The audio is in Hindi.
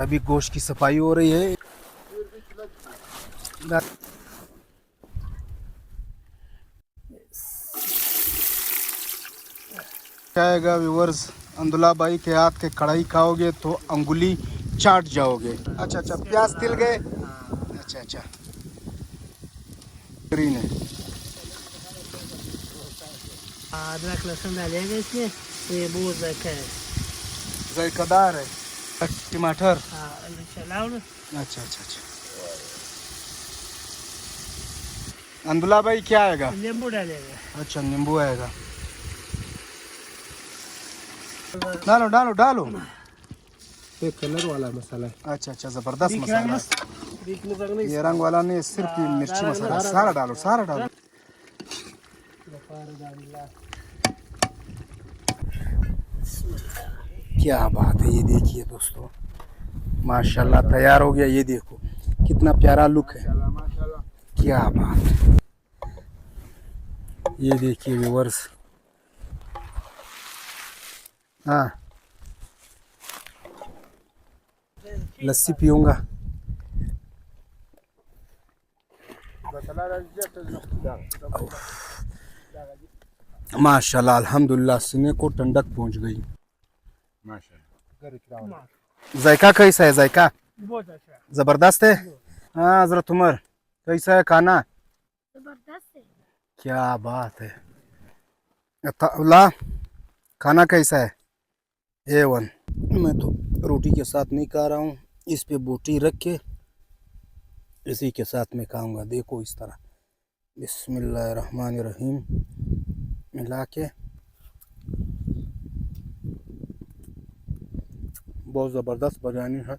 अभी गोश्त की सफाई हो रही है। आएगा व्यूवर्स, अंदुला भाई के हाथ के कढ़ाई खाओगे तो अंगुली चाट जाओगे। अच्छा अच्छा, प्याज तिल गए। अच्छा अच्छा, ग्रीन है। अदरक लहसुन डालेंगे इसमें, ये बहुत जायका है, जायकादार है। टमाटर। चलाओ ना। अच्छा अच्छा अच्छा। अंदुला भाई क्या आएगा? नींबू डालेंगे। अच्छा, नींबू आएगा। डालो डालो डालो। ये कलर वाला मसाला है। अच्छा अच्छा, जबरदस्त मसाला है। ये रंग वाला नहीं, सिर्फ ये मिर्ची मसाला। सारा डालो, सारा डालो। क्या बात है, ये देखिए दोस्तों, माशाल्लाह तैयार हो गया। ये देखो कितना प्यारा लुक है। क्या बात है, ये देखिए व्यूअर्स। हाँ, लस्सी पीऊंगा। माशाल्लाह, अल्हम्दुलिल्लाह, सीने को ठंडक पहुंच गई। जायका कैसा है? जायका बहुत अच्छा, जबरदस्त है। हाँ हजरत उमर, कैसा है खाना? जबरदस्त है। क्या बात है। अल्लाह, खाना कैसा है? A1। मैं तो रोटी के साथ नहीं खा रहा हूँ, इस पे बोटी रख के इसी के साथ में खाऊंगा। देखो इस तरह, बिस्मिल्लाहिर्रहमानिर्रहीम मिला के। बहुत ज़बरदस्त बिरयानी है।